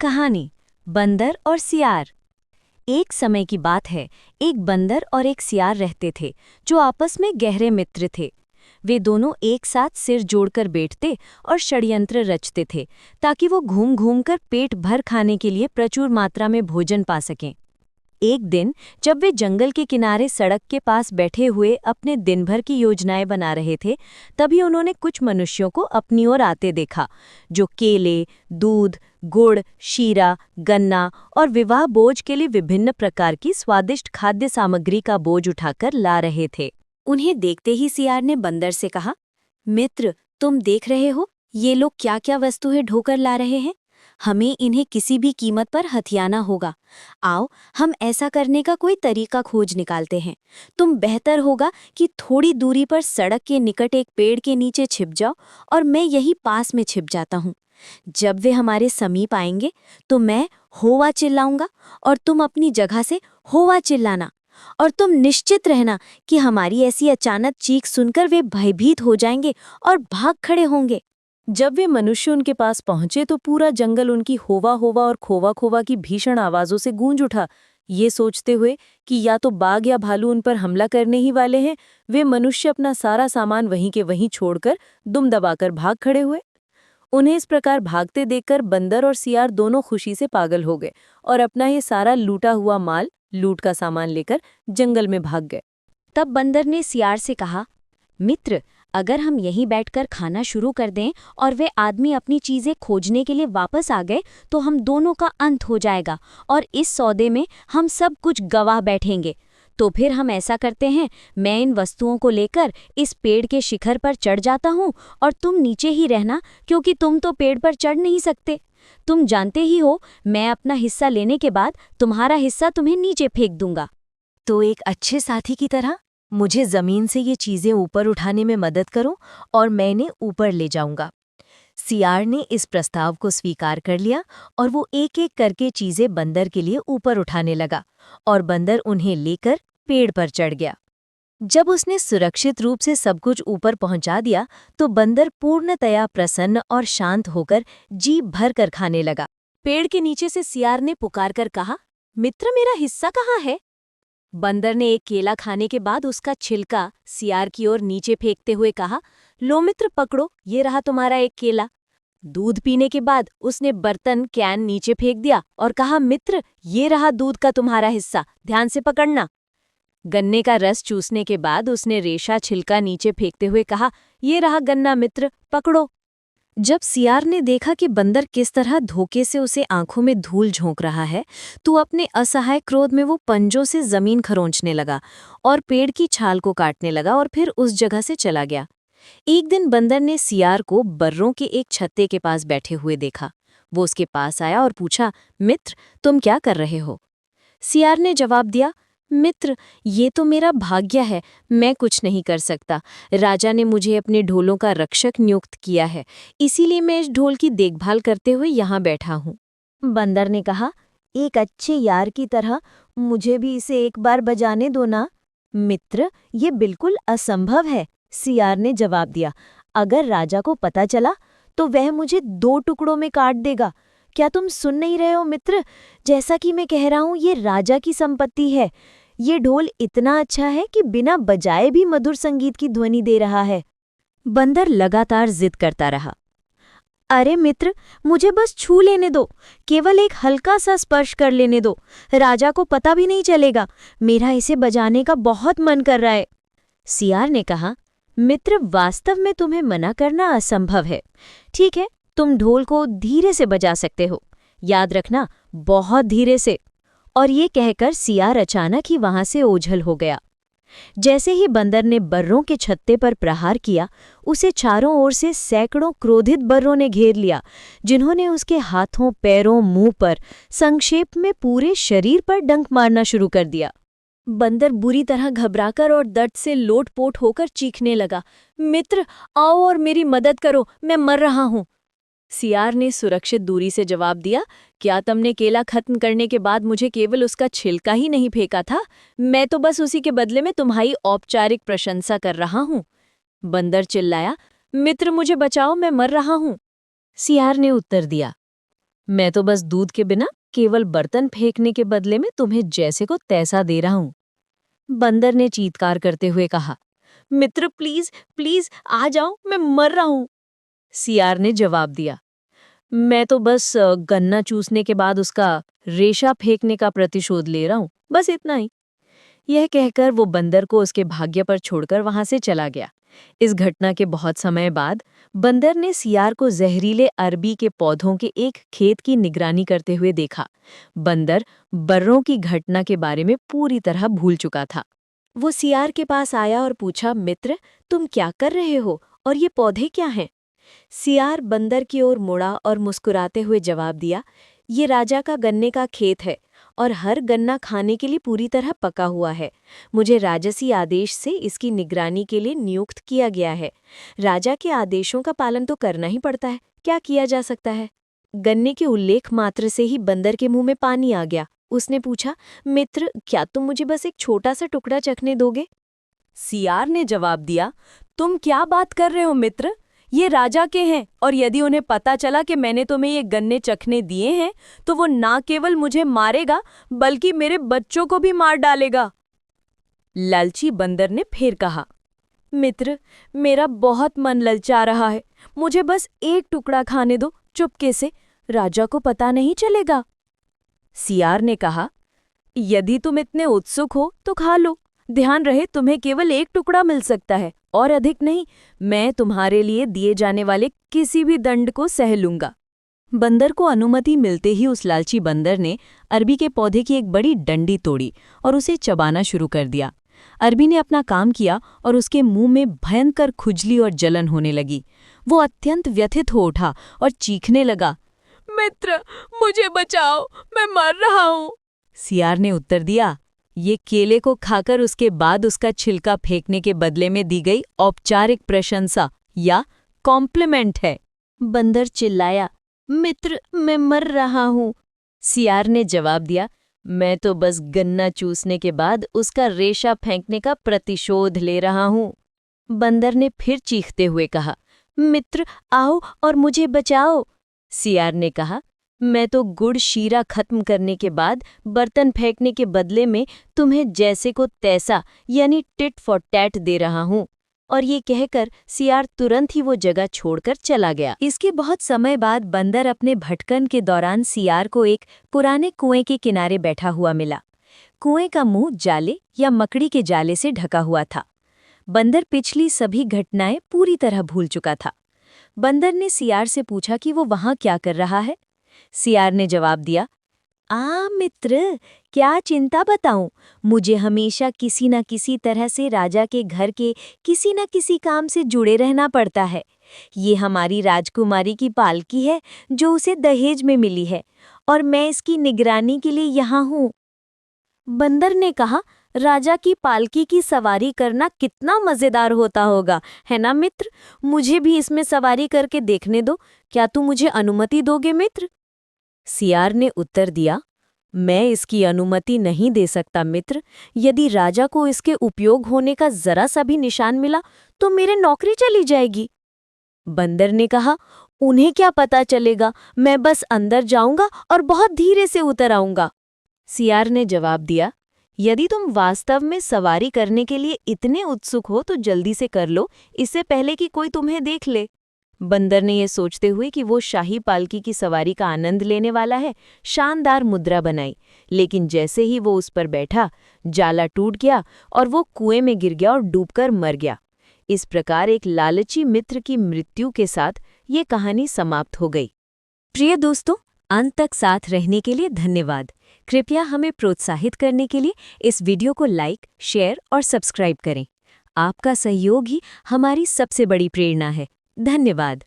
कहानी बंदर और सियार। एक समय की बात है, एक बंदर और एक सियार रहते थे जो आपस में गहरे मित्र थे। वे दोनों एक साथ सिर जोड़कर बैठते और षड्यंत्र रचते थे ताकि वो घूम घूम कर पेट भर खाने के लिए प्रचुर मात्रा में भोजन पा सकें। एक दिन जब वे जंगल के किनारे सड़क के पास बैठे हुए अपने दिन भर की योजनाएं बना रहे थे, तभी उन्होंने कुछ मनुष्यों को अपनी ओर आते देखा जो केले, दूध, गुड़, शीरा, गन्ना और विवाह भोज के लिए विभिन्न प्रकार की स्वादिष्ट खाद्य सामग्री का बोझ उठाकर ला रहे थे। उन्हें देखते ही सियार ने बंदर से कहा, मित्र, तुम देख रहे हो ये लोग क्या क्या वस्तुएं ढोकर ला रहे हैं। हमें इन्हें किसी भी कीमत पर हथियाना होगा। आओ, हम ऐसा करने का कोई तरीका खोज निकालते हैं। तुम बेहतर होगा कि थोड़ी दूरी पर सड़क के निकट एक पेड़ के नीचे छिप जाओ और मैं यही पास में छिप जाता हूँ। जब वे हमारे समीप आएंगे तो मैं होवा चिल्लाऊंगा और तुम अपनी जगह से होवा चिल्लाना। और तुम निश्चित रहना कि हमारी ऐसी अचानक चीख सुनकर वे भयभीत हो जाएंगे और भाग खड़े होंगे। जब वे मनुष्य उनके पास पहुंचे तो पूरा जंगल उनकी होवा होवा और खोवा खोवा की भीषण आवाजों से गूंज उठा। ये सोचते हुए कि या तो बाघ या भालू उन पर हमला करने ही वाले हैं, वे मनुष्य अपना सारा सामान वहीं के वहीं छोड़कर दुम दबाकर भाग खड़े हुए। उन्हें इस प्रकार भागते देखकर बंदर और सियार दोनों खुशी से पागल हो गए और अपना ये सारा लूटा हुआ माल, लूट का सामान लेकर जंगल में भाग गए। तब बंदर ने सियार से कहा, मित्र, अगर हम यहीं बैठकर खाना शुरू कर दें और वे आदमी अपनी चीजें खोजने के लिए वापस आ गए तो हम दोनों का अंत हो जाएगा और इस सौदे में हम सब कुछ गवाह बैठेंगे। तो फिर हम ऐसा करते हैं, मैं इन वस्तुओं को लेकर इस पेड़ के शिखर पर चढ़ जाता हूँ और तुम नीचे ही रहना, क्योंकि तुम तो पेड़ पर चढ़ नहीं सकते। तुम जानते ही हो, मैं अपना हिस्सा लेने के बाद तुम्हारा हिस्सा तुम्हें नीचे फेंक दूंगा। तो एक अच्छे साथी की तरह मुझे जमीन से ये चीजें ऊपर उठाने में मदद करो और मैं इन्हें ऊपर ले जाऊंगा। सियार ने इस प्रस्ताव को स्वीकार कर लिया और वो एक एक करके चीजें बंदर के लिए ऊपर उठाने लगा और बंदर उन्हें लेकर पेड़ पर चढ़ गया। जब उसने सुरक्षित रूप से सब कुछ ऊपर पहुंचा दिया तो बंदर पूर्णतया प्रसन्न और शांत होकर जी भर कर खाने लगा। पेड़ के नीचे से सियार ने पुकारकर कहा, मित्र, मेरा हिस्सा कहाँ है? बंदर ने एक केला खाने के बाद उसका छिलका सियार की ओर नीचे फेंकते हुए कहा, लो मित्र, पकड़ो, ये रहा तुम्हारा एक केला। दूध पीने के बाद उसने बर्तन कैन नीचे फेंक दिया और कहा, मित्र, ये रहा दूध का तुम्हारा हिस्सा, ध्यान से पकड़ना। गन्ने का रस चूसने के बाद उसने रेशा छिलका नीचे फेंकते हुए कहा, ये रहा गन्ना, मित्र, पकड़ो। जब सियार ने देखा कि बंदर किस तरह धोखे से उसे आंखों में धूल झोंक रहा है, तो अपने असहाय क्रोध में वो पंजों से जमीन खरोंचने लगा और पेड़ की छाल को काटने लगा और फिर उस जगह से चला गया। एक दिन बंदर ने सियार को बर्रों के एक छत्ते के पास बैठे हुए देखा। वो उसके पास आया और पूछा, मित्र, तुम क्या कर रहे हो? सियार ने जवाब दिया, मित्र, ये तो मेरा भाग्य है, मैं कुछ नहीं कर सकता। राजा ने मुझे अपने ढोलों का रक्षक नियुक्त किया है, इसीलिए मैं इस ढोल की देखभाल करते हुए यहाँ बैठा हूँ। बंदर ने कहा, एक अच्छे यार की तरह मुझे भी इसे एक बार बजाने दो ना। मित्र, ये बिल्कुल असंभव है, सियार ने जवाब दिया। अगर राजा को पता चला तो वह मुझे 2 टुकड़ों में काट देगा। क्या तुम सुन नहीं रहे हो मित्र? जैसा कि मैं कह रहा हूँ, ये राजा की संपत्ति है। ये ढोल इतना अच्छा है कि बिना बजाए भी मधुर संगीत की ध्वनि दे रहा है। बंदर लगातार जिद करता रहा। अरे मित्र, मुझे बस छू लेने दो, केवल एक हल्का सा स्पर्श कर लेने दो, राजा को पता भी नहीं चलेगा। मेरा इसे बजाने का बहुत मन कर रहा है। सियार ने कहा, मित्र, वास्तव में तुम्हें मना करना असंभव है। ठीक है, तुम ढोल को धीरे से बजा सकते हो, याद रखना, बहुत धीरे से। और ये कहकर सियार अचानक ही वहां से ओझल हो गया। जैसे ही बंदर ने बर्रों के छत्ते पर प्रहार किया, उसे चारों ओर से सैकड़ों क्रोधित बर्रों ने घेर लिया, जिन्होंने उसके हाथों, पैरों, मुंह पर, संक्षेप में पूरे शरीर पर डंक मारना शुरू कर दिया। बंदर बुरी तरह घबराकर और दर्द से लोटपोट होकर चीखने लगा, मित्र, आओ और मेरी मदद करो, मैं मर रहा हूँ। सियार ने सुरक्षित दूरी से जवाब दिया, क्या तुमने केला खत्म करने के बाद मुझे केवल उसका छिलका ही नहीं फेंका था? मैं तो बस उसी के बदले में तुम्हारी औपचारिक प्रशंसा कर रहा हूँ। बंदर चिल्लाया, मित्र, मुझे बचाओ, मैं मर रहा हूँ। सियार ने उत्तर दिया, मैं तो बस दूध के बिना केवल बर्तन फेंकने के बदले में तुम्हें जैसे को तैसा दे रहा हूँ। बंदर ने चीत्कार करते हुए कहा, मित्र प्लीज प्लीज आ जाओ, मैं मर रहा हूँ। सियार ने जवाब दिया, मैं तो बस गन्ना चूसने के बाद उसका रेशा फेंकने का प्रतिशोध ले रहा हूँ, बस इतना ही। यह कहकर वो बंदर को उसके भाग्य पर छोड़कर वहां से चला गया। इस घटना के बहुत समय बाद बंदर ने सियार को जहरीले अरबी के पौधों के एक खेत की निगरानी करते हुए देखा। बंदर बर्रों की घटना के बारे में पूरी तरह भूल चुका था। वो सियार के पास आया और पूछा, मित्र, तुम क्या कर रहे हो और ये पौधे क्या हैं? सियार बंदर की ओर मुड़ा और मुस्कुराते हुए जवाब दिया, ये राजा का गन्ने का खेत है और हर गन्ना खाने के लिए पूरी तरह पका हुआ है। मुझे राजसी आदेश से इसकी निगरानी के लिए नियुक्त किया गया है। राजा के आदेशों का पालन तो करना ही पड़ता है, क्या किया जा सकता है? गन्ने के उल्लेख मात्र से ही बंदर के मुंह में पानी आ गया। उसने पूछा, मित्र, क्या तुम मुझे बस एक छोटा सा टुकड़ा चखने दोगे? सियार ने जवाब दिया, तुम क्या बात कर रहे हो मित्र? ये राजा के हैं और यदि उन्हें पता चला कि मैंने तुम्हें ये गन्ने चखने दिए हैं तो वो ना केवल मुझे मारेगा बल्कि मेरे बच्चों को भी मार डालेगा। लालची बंदर ने फिर कहा, मित्र, मेरा बहुत मन ललचा रहा है, मुझे बस एक टुकड़ा खाने दो चुपके से, राजा को पता नहीं चलेगा। सियार ने कहा, यदि तुम इतने उत्सुक हो तो खा लो, ध्यान रहे तुम्हें केवल एक टुकड़ा मिल सकता है और अधिक नहीं। मैं तुम्हारे लिए दिए जाने वाले किसी भी दंड को सह लूंगा। बंदर को अनुमति मिलते ही उस लालची बंदर ने अरबी के पौधे की एक बड़ी डंडी तोड़ी और उसे चबाना शुरू कर दिया। अरबी ने अपना काम किया और उसके मुंह में भयंकर खुजली और जलन होने लगी। वो अत्यंत व्यथित हो उठा और चीखने लगा, मित्र, मुझे बचाओ, मैं मर रहा हूँ। सियार ने उत्तर दिया, ये केले को खाकर उसके बाद उसका छिलका फेंकने के बदले में दी गई औपचारिक प्रशंसा या कॉम्प्लीमेंट है। बंदर चिल्लाया, मित्र, मैं मर रहा हूँ। सियार ने जवाब दिया, मैं तो बस गन्ना चूसने के बाद उसका रेशा फेंकने का प्रतिशोध ले रहा हूँ। बंदर ने फिर चीखते हुए कहा, मित्र, आओ और मुझे बचाओ। सियार ने कहा, मैं तो गुड़ शीरा खत्म करने के बाद बर्तन फेंकने के बदले में तुम्हें जैसे को तैसा यानी टिट फॉर टैट दे रहा हूँ। और ये कहकर सियार तुरंत ही वो जगह छोड़कर चला गया। इसके बहुत समय बाद बंदर अपने भटकन के दौरान सियार को एक पुराने कुएं के किनारे बैठा हुआ मिला। कुएं का मुंह जाले या मकड़ी के जाले से ढका हुआ था। बंदर पिछली सभी घटनाएं पूरी तरह भूल चुका था। बंदर ने सियार से पूछा कि वो वहां क्या कर रहा है। सियार ने जवाब दिया, मित्र, क्या चिंता बताऊं, मुझे हमेशा किसी न किसी तरह से राजा के घर के किसी न किसी काम से जुड़े रहना पड़ता है। ये हमारी राजकुमारी की पालकी है जो उसे दहेज में मिली है और मैं इसकी निगरानी के लिए यहाँ हूँ। बंदर ने कहा, राजा की पालकी की सवारी करना कितना मजेदार होता होगा, है ना मित्र? मुझे भी इसमें सवारी करके देखने दो, क्या तुम मुझे अनुमति दोगे मित्र? सियार ने उत्तर दिया, मैं इसकी अनुमति नहीं दे सकता मित्र। यदि राजा को इसके उपयोग होने का जरा सा भी निशान मिला तो मेरे नौकरी चली जाएगी। बंदर ने कहा, उन्हें क्या पता चलेगा, मैं बस अंदर जाऊंगा और बहुत धीरे से उतर आऊंगा। सियार ने जवाब दिया, यदि तुम वास्तव में सवारी करने के लिए इतने उत्सुक हो तो जल्दी से कर लो, इससे पहले कि कोई तुम्हें देख ले। बंदर ने यह सोचते हुए कि वो शाही पालकी की सवारी का आनंद लेने वाला है, शानदार मुद्रा बनाई। लेकिन जैसे ही वो उस पर बैठा, जाला टूट गया और वो कुएं में गिर गया और डूबकर मर गया। इस प्रकार एक लालची मित्र की मृत्यु के साथ ये कहानी समाप्त हो गई। प्रिय दोस्तों, अंत तक साथ रहने के लिए धन्यवाद। कृपया हमें प्रोत्साहित करने के लिए इस वीडियो को लाइक, शेयर और सब्सक्राइब करें। आपका सहयोग ही हमारी सबसे बड़ी प्रेरणा है। धन्यवाद।